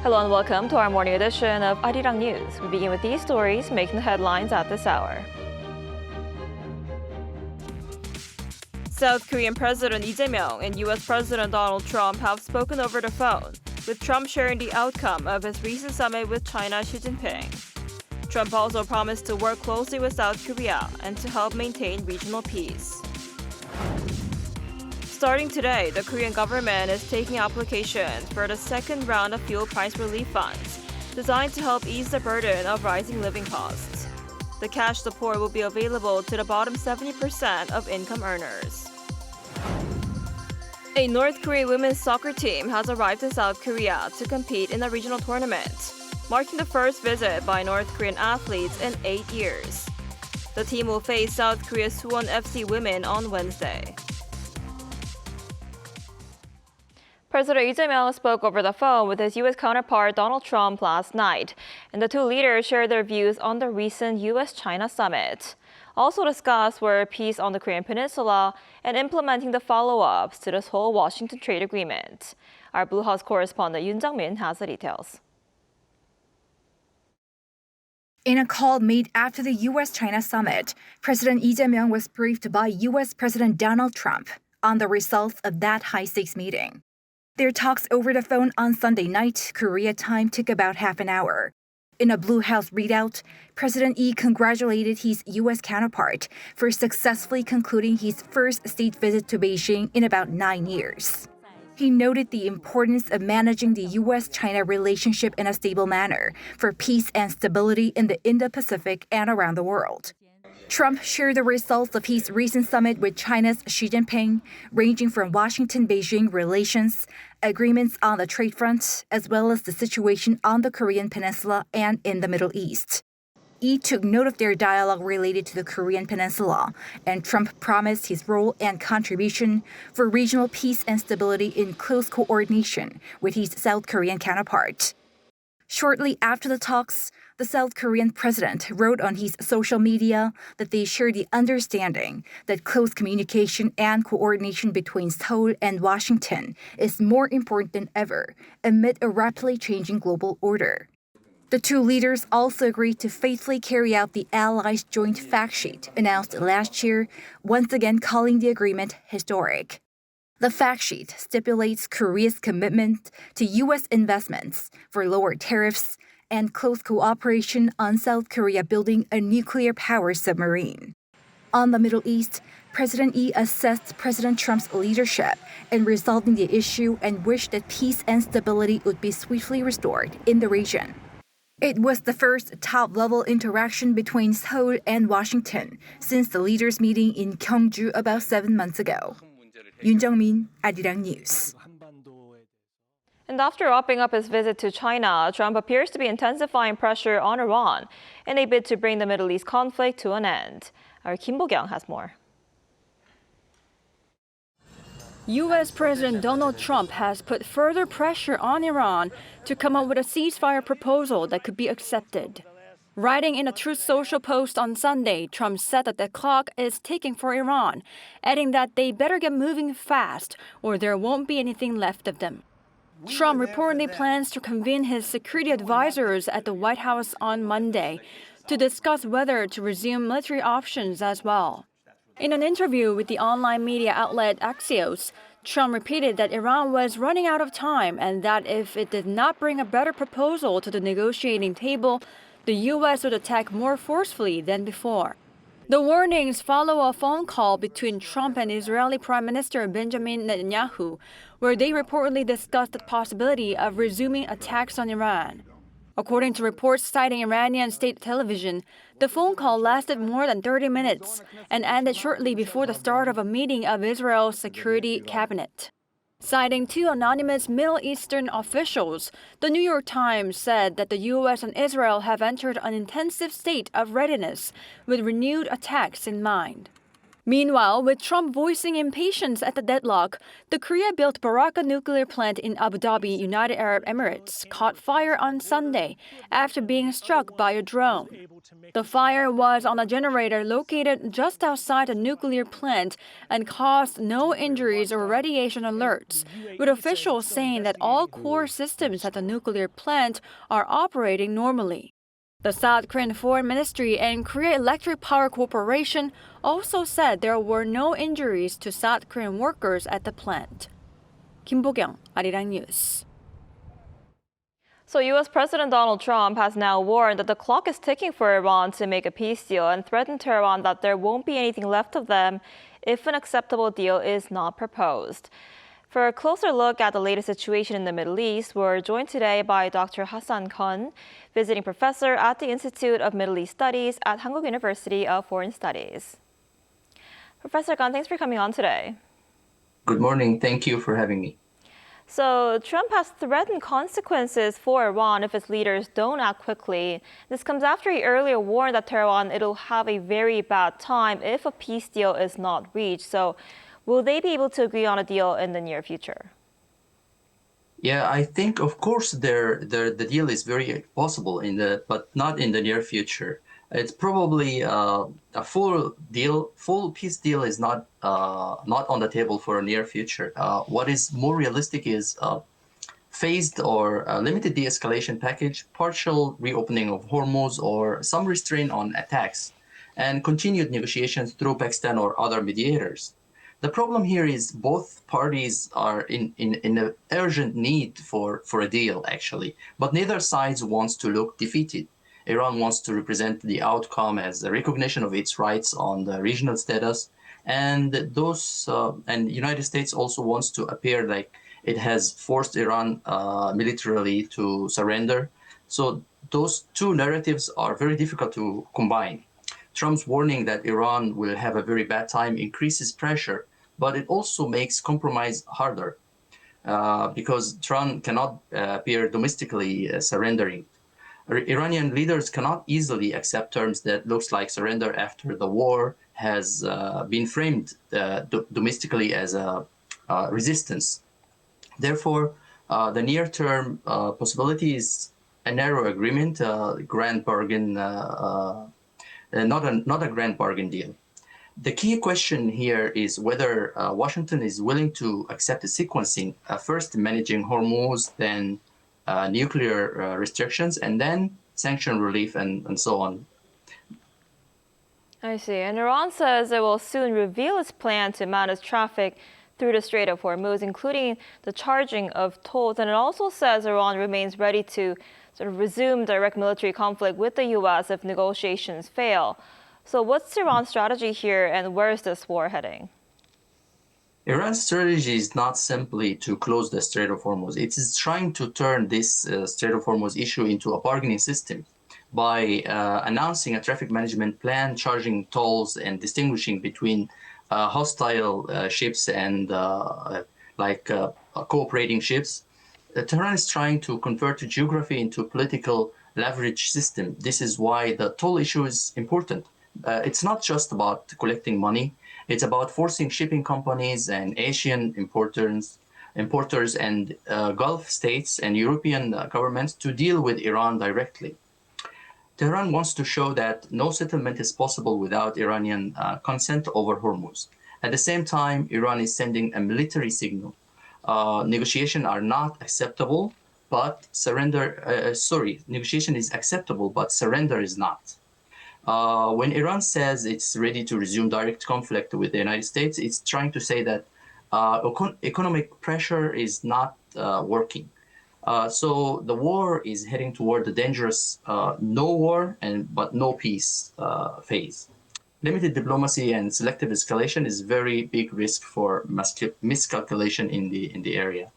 Hello and welcome to our morning edition of Arirang News. We begin with these stories making the headlines at this hour. South Korean President Lee Jae-myung and U.S. President Donald Trump have spoken over the phone, with Trump sharing the outcome of his recent summit with China's Xi Jinping. Trump also promised to work closely with South Korea and to help maintain regional peace. Starting today, the Korean government is taking applications for the second round of fuel price relief funds, designed to help ease the burden of rising living costs. The cash support will be available to the bottom 70% of income earners. A North Korean women's soccer team has arrived in South Korea to compete in a regional tournament, marking the first visit by North Korean athletes in 8 years. The team will face South Korea's Suwon FC women on Wednesday. President Lee Jae-myung spoke over the phone with his U.S. counterpart Donald Trump last night, and the two leaders shared their views on the recent U.S. China summit. Also discussed were peace on the Korean Peninsula and implementing the follow-ups to the Seoul Washington trade agreement. Our Blue House correspondent Yoon Jung-min has the details. In a call made after the U.S. China summit, President Lee Jae-myung was briefed by U.S. President Donald Trump on the results of that high-stakes meeting. Their talks over the phone on Sunday night, Korea time, took about half an hour. In a Blue House readout, President Lee congratulated his U.S. counterpart for successfully concluding his first state visit to Beijing in about 9 years. He noted the importance of managing the U.S.-China relationship in a stable manner for peace and stability in the Indo-Pacific and around the world. Trump shared the results of his recent summit with China's Xi Jinping, ranging from Washington-Beijing relations, agreements on the trade front, as well as the situation on the Korean Peninsula and in the Middle East. Lee took note of their dialogue related to the Korean Peninsula, and Trump promised his role and contribution for regional peace and stability in close coordination with his South Korean counterpart. Shortly after the talks, the South Korean president wrote on his social media that they share the understanding that close communication and coordination between Seoul and Washington is more important than ever amid a rapidly changing global order. The two leaders also agreed to faithfully carry out the Allies' joint fact sheet announced last year, once again calling the agreement historic. The fact sheet stipulates Korea's commitment to U.S. investments for lower tariffs and close cooperation on South Korea building a nuclear-powered submarine. On the Middle East, President Lee assessed President Trump's leadership in resolving the issue and wished that peace and stability would be swiftly restored in the region. It was the first top-level interaction between Seoul and Washington since the leaders' meeting in Gyeongju about 7 months ago. Yoon Jung-min, Arirang News. And after wrapping up his visit to China, Trump appears to be intensifying pressure on Iran in a bid to bring the Middle East conflict to an end. Our Kim Bo-kyung has more. U.S. President Donald Trump has put further pressure on Iran to come up with a ceasefire proposal that could be accepted. Writing in a Truth Social post on Sunday, Trump said that the clock is ticking for Iran, adding that they better get moving fast or there won't be anything left of them. Trump reportedly plans to convene his security advisors at the White House on Monday to discuss whether to resume military options as well. In an interview with the online media outlet Axios, Trump repeated that Iran was running out of time and that if it did not bring a better proposal to the negotiating table, the U.S. would attack more forcefully than before. The warnings follow a phone call between Trump and Israeli Prime Minister Benjamin Netanyahu, where they reportedly discussed the possibility of resuming attacks on Iran. According to reports citing Iranian state television, the phone call lasted more than 30 minutes and ended shortly before the start of a meeting of Israel's security cabinet. Citing two anonymous Middle Eastern officials, the New York Times said that the U.S. and Israel have entered an intensive state of readiness with renewed attacks in mind. Meanwhile, with Trump voicing impatience at the deadlock, the Korea-built Baraka nuclear plant in Abu Dhabi, United Arab Emirates, caught fire on Sunday after being struck by a drone. The fire was on a generator located just outside the nuclear plant and caused no injuries or radiation alerts, with officials saying that all core systems at the nuclear plant are operating normally. The South Korean Foreign Ministry and Korea Electric Power Corporation also said there were no injuries to South Korean workers at the plant. Kim Bo-kyung, Arirang News. So U.S. President Donald Trump has now warned that the clock is ticking for Iran to make a peace deal and threatened Tehran that there won't be anything left of them if an acceptable deal is not proposed. For a closer look at the latest situation in the Middle East, we're joined today by Dr. Hassan Khan, visiting professor at the Institute of Middle East Studies at Hankuk University of Foreign Studies. Professor Khan, thanks for coming on today. Good morning. Thank you for having me. So Trump has threatened consequences for Iran if its leaders don't act quickly. This comes after he earlier warned that Tehran it'll have a very bad time if a peace deal is not reached. So will they be able to agree on a deal in the near future? Yeah, I think, of course, the deal is very possible but not in the near future. It's probably a full peace deal is not on the table for a near future. What is more realistic is phased or limited de-escalation package, partial reopening of Hormuz, or some restraint on attacks, and continued negotiations through Pakistan or other mediators. The problem here is both parties are in an urgent need for a deal, actually, but neither side wants to look defeated. Iran wants to represent the outcome as a recognition of its rights on the regional status, and and United States also wants to appear like it has forced Iran militarily to surrender. So those two narratives are very difficult to combine. Trump's warning that Iran will have a very bad time increases pressure, but it also makes compromise harder because Trump cannot appear domestically surrendering. Iranian leaders cannot easily accept terms that looks like surrender after the war has been framed domestically as a resistance. Therefore, the near-term possibility is a narrow agreement, grand bargain, not a grand bargain deal. The key question here is whether Washington is willing to accept the sequencing, first managing Hormuz, then nuclear restrictions, and then sanction relief and so on. I see. And Iran says it will soon reveal its plan to manage traffic through the Strait of Hormuz, including the charging of tolls. And it also says Iran remains ready to sort of resume direct military conflict with the U.S. if negotiations fail. So what's Iran's strategy here, and where is this war heading? Iran's strategy is not simply to close the Strait of Hormuz. It is trying to turn this Strait of Hormuz issue into a bargaining system by announcing a traffic management plan, charging tolls, and distinguishing between hostile ships and cooperating ships. Tehran is trying to convert geography into a political leverage system. This is why the toll issue is important. It's not just about collecting money. It's about forcing shipping companies and Asian importers and Gulf states and European governments to deal with Iran directly. Tehran wants to show that no settlement is possible without Iranian consent over Hormuz. At the same time, Iran is sending a military signal. Negotiations are not acceptable, but negotiation is acceptable, but surrender is not. When Iran says it's ready to resume direct conflict with the United States, it's trying to say that economic pressure is not working. So the war is heading toward the dangerous no war but no peace phase. Limited diplomacy and selective escalation is very big risk for miscalculation in the area.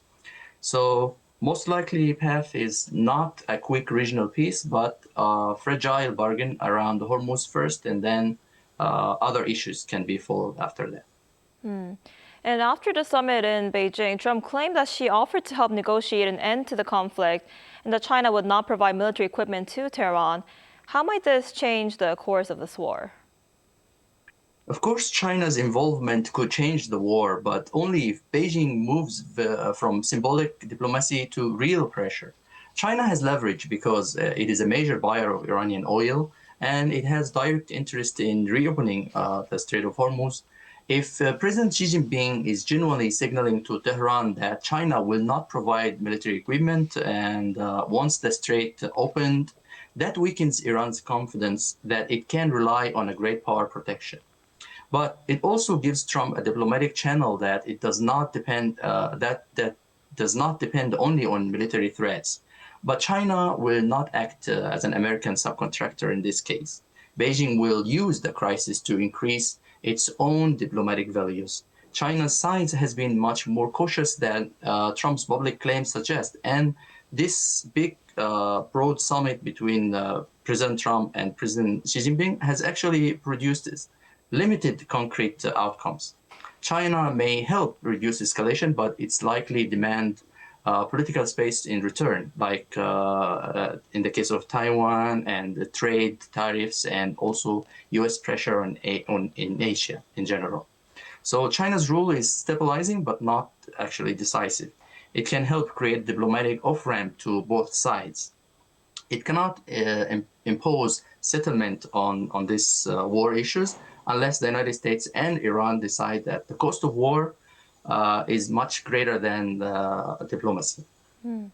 So most likely path is not a quick regional peace, but a fragile bargain around Hormuz first, and then other issues can be followed after that. And after the summit in Beijing, Trump claimed that she offered to help negotiate an end to the conflict and that China would not provide military equipment to Tehran. How might this change the course of this war? Of course, China's involvement could change the war, but only if Beijing moves from symbolic diplomacy to real pressure. China has leverage because it is a major buyer of Iranian oil and it has direct interest in reopening the Strait of Hormuz. If President Xi Jinping is genuinely signaling to Tehran that China will not provide military equipment and wants the strait opened, that weakens Iran's confidence that it can rely on a great power protection. But it also gives Trump a diplomatic channel that it does not depend that does not depend only on military threats. But China will not act as an American subcontractor in this case. Beijing will use the crisis to increase its own diplomatic values. China's side has been much more cautious than Trump's public claims suggest, and this big, broad summit between President Trump and President Xi Jinping has actually produced limited concrete outcomes. China may help reduce escalation, but it's likely demand political space in return, like in the case of Taiwan and the trade tariffs, and also U.S. pressure in Asia in general. So China's rule is stabilizing, but not actually decisive. It can help create diplomatic off-ramp to both sides. It cannot impose settlement on these war issues unless the United States and Iran decide that the cost of war is much greater than diplomacy. And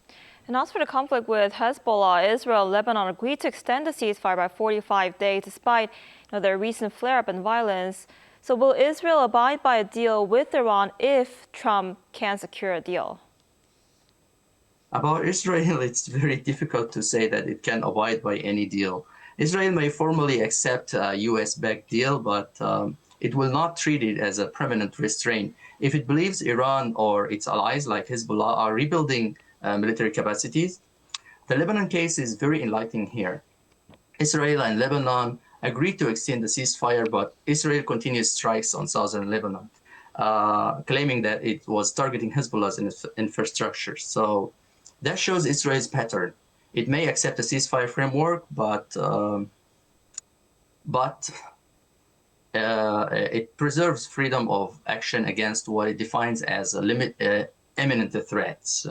as for the conflict with Hezbollah, Israel and Lebanon agreed to extend the ceasefire by 45 days despite their recent flare-up in violence. So will Israel abide by a deal with Iran if Trump can secure a deal? About Israel, it's very difficult to say that it can abide by any deal. Israel may formally accept a U.S.-backed deal, but it will not treat it as a permanent restraint. If it believes Iran or its allies like Hezbollah are rebuilding military capacities, the Lebanon case is very enlightening here. Israel and Lebanon agreed to extend the ceasefire, but Israel continues strikes on southern Lebanon, claiming that it was targeting Hezbollah's infrastructure. So that shows Israel's pattern. It may accept a ceasefire framework, but it preserves freedom of action against what it defines as imminent threats.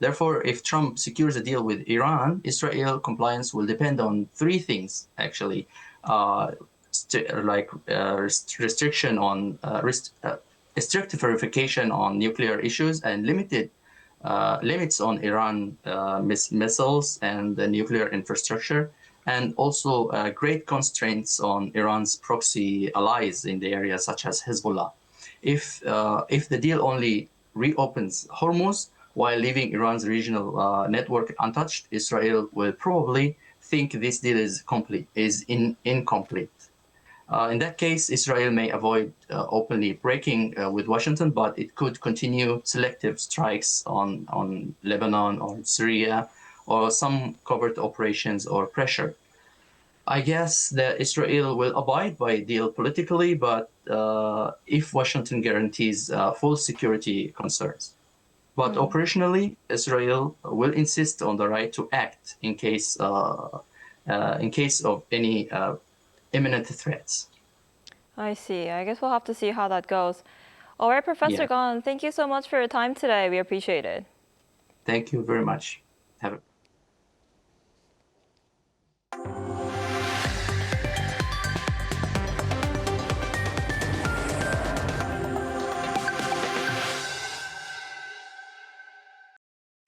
Therefore, if Trump secures a deal with Iran, Israel compliance will depend on three things, actually, restriction on strict verification on nuclear issues and limits on Iran missiles and the nuclear infrastructure, and also great constraints on Iran's proxy allies in the area, such as Hezbollah. If the deal only reopens Hormuz while leaving Iran's regional network untouched, Israel will probably think this deal is incomplete. In that case, Israel may avoid openly breaking with Washington, but it could continue selective strikes on Lebanon or Syria, or some covert operations or pressure. I guess that Israel will abide by the deal politically, but if Washington guarantees full security concerns. But operationally, Israel will insist on the right to act in case of any imminent threats. I see. I guess we'll have to see how that goes. All right, Professor Yeah. Gon, thank you so much for your time today. We appreciate it. Thank you very much. Have a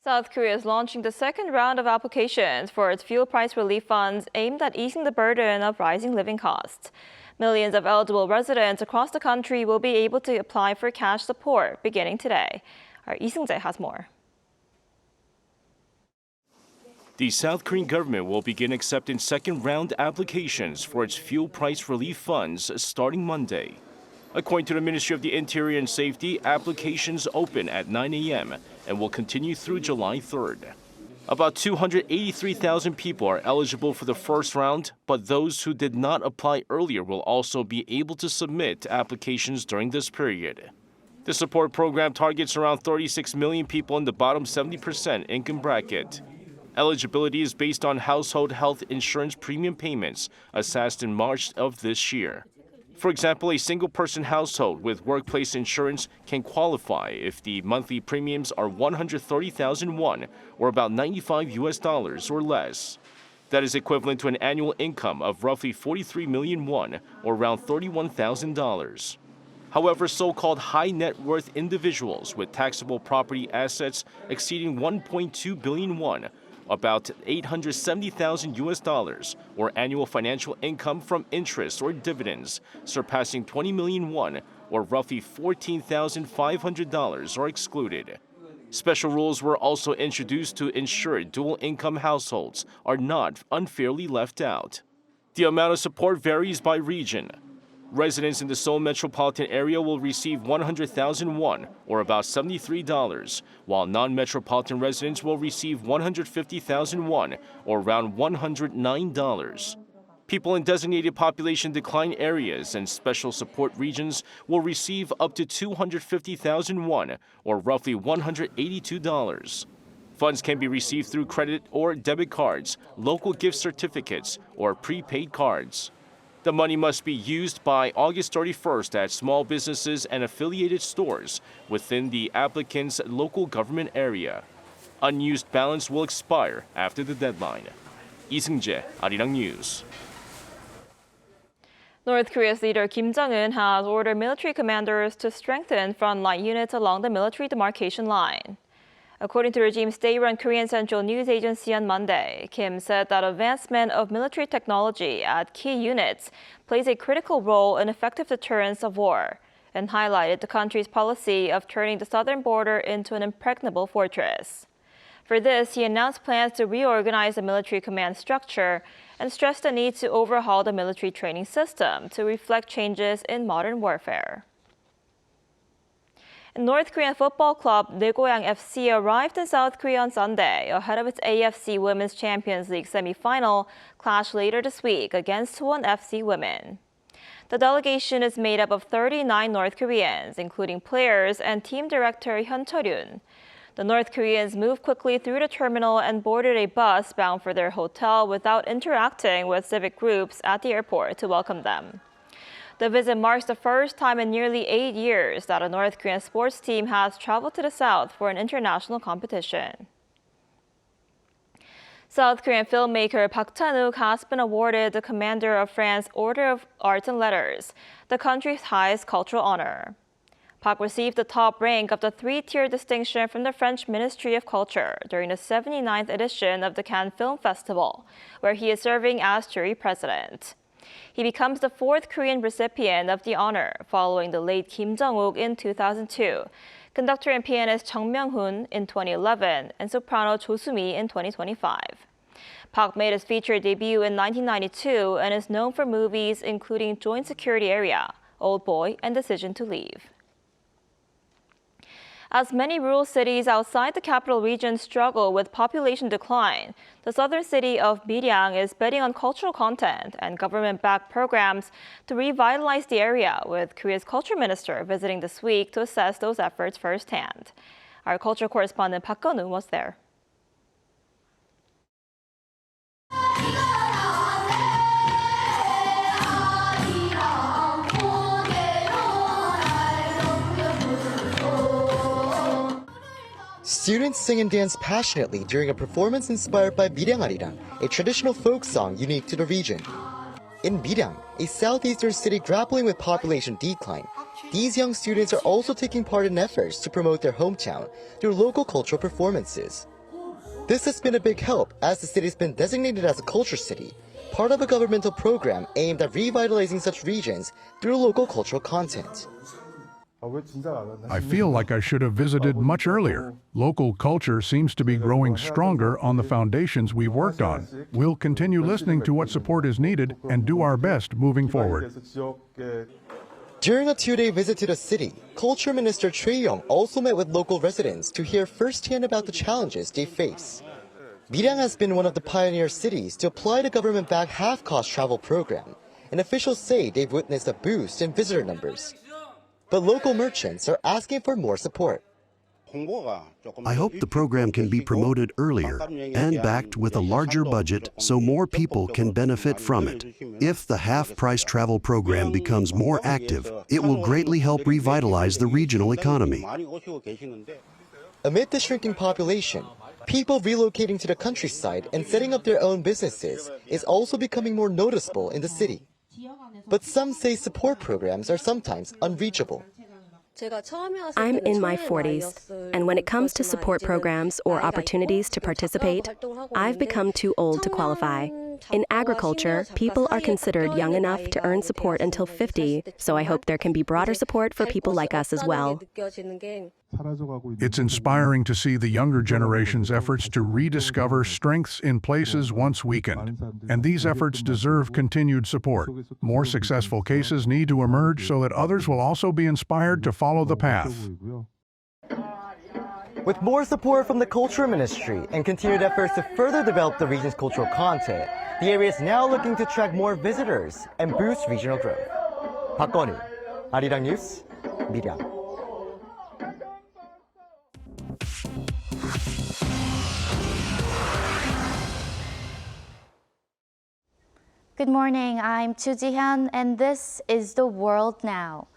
South Korea is launching the second round of applications for its fuel price relief funds aimed at easing the burden of rising living costs. Millions of eligible residents across the country will be able to apply for cash support beginning today. Our Lee Seung-jae has more. The South Korean government will begin accepting second-round applications for its fuel price relief funds starting Monday. According to the Ministry of the Interior and Safety, applications open at 9 a.m. and will continue through July 3rd. About 283,000 people are eligible for the first round, but those who did not apply earlier will also be able to submit applications during this period. The support program targets around 36 million people in the bottom 70% income bracket. Eligibility is based on household health insurance premium payments assessed in March of this year. For example, a single-person household with workplace insurance can qualify if the monthly premiums are 130,000 won, or about $95 or less. That is equivalent to an annual income of roughly 43 million won, or around $31,000. However, so-called high net worth individuals with taxable property assets exceeding 1.2 billion won, about $870,000, or annual financial income from interest or dividends surpassing 20 million won, or roughly $14,500, are excluded. Special rules were also introduced to ensure dual-income households are not unfairly left out. The amount of support varies by region. Residents in the Seoul metropolitan area will receive 100,000 won, or about $73, while non-metropolitan residents will receive 150,000 won, or around $109. People in designated population decline areas and special support regions will receive up to 250,000 won, or roughly $182. Funds can be received through credit or debit cards, local gift certificates, or prepaid cards. The money must be used by August 31st at small businesses and affiliated stores within the applicant's local government area. Unused balance will expire after the deadline. 이승재, Arirang News. North Korea's leader Kim Jong-un has ordered military commanders to strengthen frontline units along the military demarcation line. According to the regime's state-run Korean Central News Agency on Monday, Kim said that advancement of military technology at key units plays a critical role in effective deterrence of war, and highlighted the country's policy of turning the southern border into an impregnable fortress. For this, he announced plans to reorganize the military command structure and stressed the need to overhaul the military training system to reflect changes in modern warfare. North Korean football club Miryang FC arrived in South Korea on Sunday ahead of its AFC Women's Champions League semifinal clash later this week against Suwon FC Women. The delegation is made up of 39 North Koreans, including players and team director Hyun Chol-yun. The North Koreans moved quickly through the terminal and boarded a bus bound for their hotel without interacting with civic groups at the airport to welcome them. The visit marks the first time in nearly 8 years that a North Korean sports team has traveled to the South for an international competition. South Korean filmmaker Park Chan-wook has been awarded the Commander of France's Order of Arts and Letters, the country's highest cultural honor. Park received the top rank of the three-tier distinction from the French Ministry of Culture during the 79th edition of the Cannes Film Festival, where he is serving as jury president. He becomes the fourth Korean recipient of the honor, following the late Kim Jong-un in 2002, conductor and pianist Chung Myung-hoon in 2011, and soprano Jo Soo-mi in 2025. Park made his feature debut in 1992 and is known for movies including Joint Security Area, Old Boy, and Decision to Leave. As many rural cities outside the capital region struggle with population decline, the southern city of Miryang is betting on cultural content and government-backed programs to revitalize the area, with Korea's culture minister visiting this week to assess those efforts firsthand. Our culture correspondent Park Geun-woon was there. Students sing and dance passionately during a performance inspired by Miryang Arirang, a traditional folk song unique to the region. In Miryang, a southeastern city grappling with population decline, these young students are also taking part in efforts to promote their hometown through local cultural performances. This has been a big help as the city has been designated as a culture city, part of a governmental program aimed at revitalizing such regions through local cultural content. I feel like I should have visited much earlier. Local culture seems to be growing stronger on the foundations we've worked on. We'll continue listening to what support is needed and do our best moving forward. During a two-day visit to the city, Culture Minister Choi Young also met with local residents to hear firsthand about the challenges they face. Miryang has been one of the pioneer cities to apply the government-backed half-cost travel program, and officials say they've witnessed a boost in visitor numbers. But local merchants are asking for more support. I hope the program can be promoted earlier and backed with a larger budget so more people can benefit from it. If the half-price travel program becomes more active, it will greatly help revitalize the regional economy. Amid the shrinking population, people relocating to the countryside and setting up their own businesses is also becoming more noticeable in the city. But some say support programs are sometimes unreachable. I'm in my 40s, and when it comes to support programs or opportunities to participate, I've become too old to qualify. In agriculture, people are considered young enough to earn support until 50, so I hope there can be broader support for people like us as well. It's inspiring to see the younger generation's efforts to rediscover strengths in places once weakened, and these efforts deserve continued support. More successful cases need to emerge so that others will also be inspired to follow the path. With more support from the Culture Ministry and continued efforts to further develop the region's cultural content, the area is now looking to attract more visitors and boost regional growth. 박건우, Arirang News, Miryang. Good morning, I'm Chu Ji-hyun, and this is The World Now.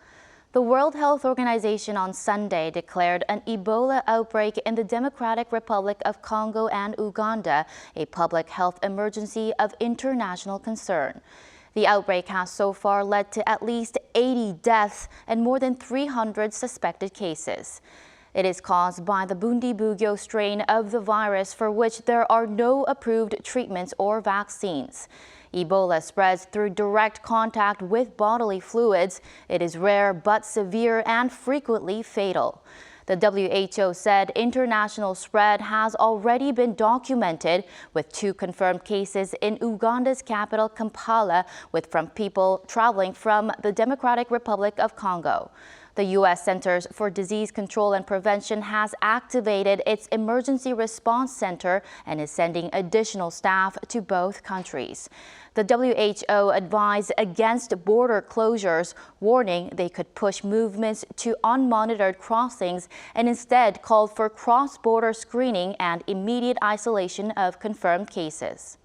The World Health Organization on Sunday declared an Ebola outbreak in the Democratic Republic of Congo and Uganda a public health emergency of international concern. The outbreak has so far led to at least 80 deaths and more than 300 suspected cases. It is caused by the Bundibugyo strain of the virus for which there are no approved treatments or vaccines. Ebola spreads through direct contact with bodily fluids. It is rare but severe and frequently fatal. The WHO said international spread has already been documented, with 2 confirmed cases in Uganda's capital, Kampala, from people traveling from the Democratic Republic of Congo. The U.S. Centers for Disease Control and Prevention has activated its Emergency Response Center and is sending additional staff to both countries. The WHO advised against border closures, warning they could push movements to unmonitored crossings, and instead called for cross-border screening and immediate isolation of confirmed cases.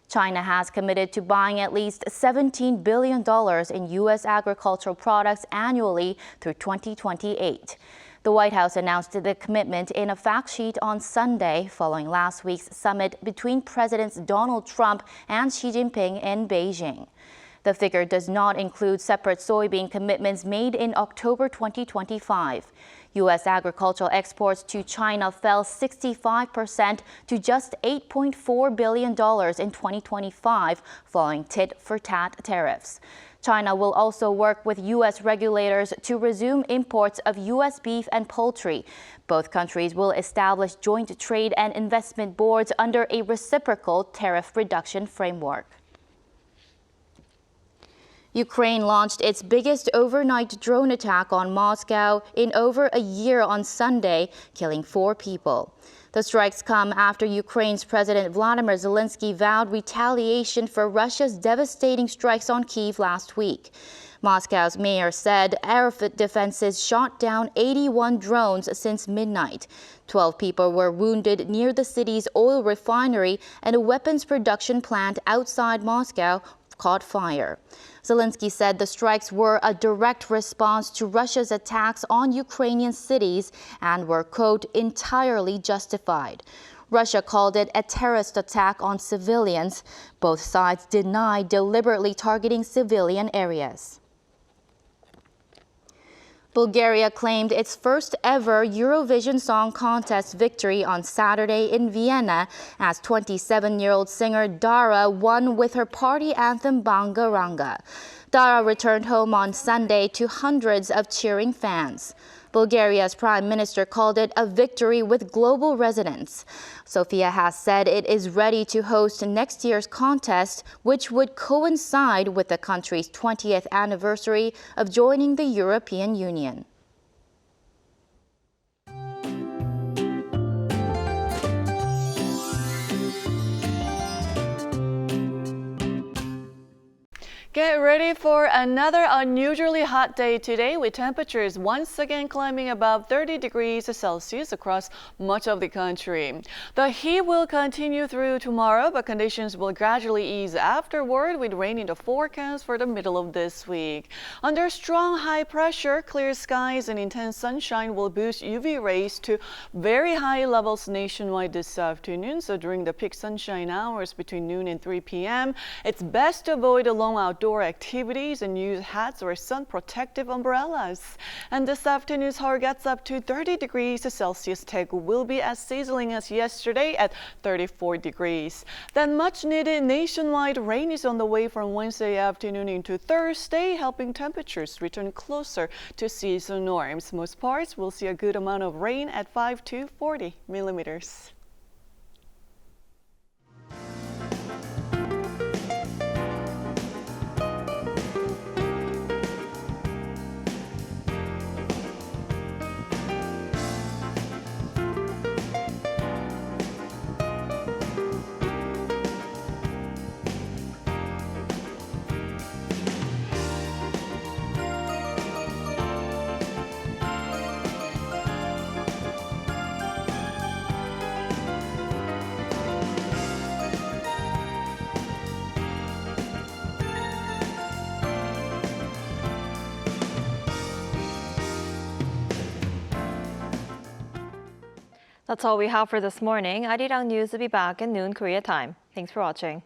China has committed to buying at least $17 billion in U.S. agricultural products annually through 2028. The White House announced the commitment in a fact sheet on Sunday, following last week's summit between Presidents Donald Trump and Xi Jinping in Beijing. The figure does not include separate soybean commitments made in October 2025. U.S. agricultural exports to China fell 65% to just $8.4 billion in 2025, following tit-for-tat tariffs. China will also work with U.S. regulators to resume imports of U.S. beef and poultry. Both countries will establish joint trade and investment boards under a reciprocal tariff reduction framework. Ukraine launched its biggest overnight drone attack on Moscow in over a year on Sunday, killing 4 people. The strikes come after Ukraine's President Vladimir Zelensky vowed retaliation for Russia's devastating strikes on Kyiv last week. Moscow's mayor said air defenses shot down 81 drones since midnight. 12 people were wounded near the city's oil refinery, and a weapons production plant outside Moscow caught fire. Zelensky said the strikes were a direct response to Russia's attacks on Ukrainian cities and were, quote, entirely justified. Russia called it a terrorist attack on civilians. Both sides denied deliberately targeting civilian areas. Bulgaria claimed its first ever Eurovision Song Contest victory on Saturday in Vienna as 27-year-old singer Dara won with her party anthem Banga Ranga. Dara returned home on Sunday to hundreds of cheering fans. Bulgaria's prime minister called it a victory with global resonance. Sofia has said it is ready to host next year's contest, which would coincide with the country's 20th anniversary of joining the European Union. Get ready for another unusually hot day today with temperatures once again climbing above 30 degrees Celsius across much of the country. The heat will continue through tomorrow, but conditions will gradually ease afterward with rain in the forecast for the middle of this week. Under strong high pressure, clear skies and intense sunshine will boost UV rays to very high levels nationwide this afternoon. So during the peak sunshine hours between noon and 3 p.m., it's best to avoid long outdoor activities and use hats or sun protective umbrellas. And this afternoon's high gets up to 30 degrees Celsius. Daegu will be as sizzling as yesterday at 34 degrees. Then much needed nationwide rain is on the way from Wednesday afternoon into Thursday, helping temperatures return closer to seasonal norms. Most parts will see a good amount of rain at 5 to 40 millimeters. That's all we have for this morning. Arirang News will be back at noon Korea time. Thanks for watching.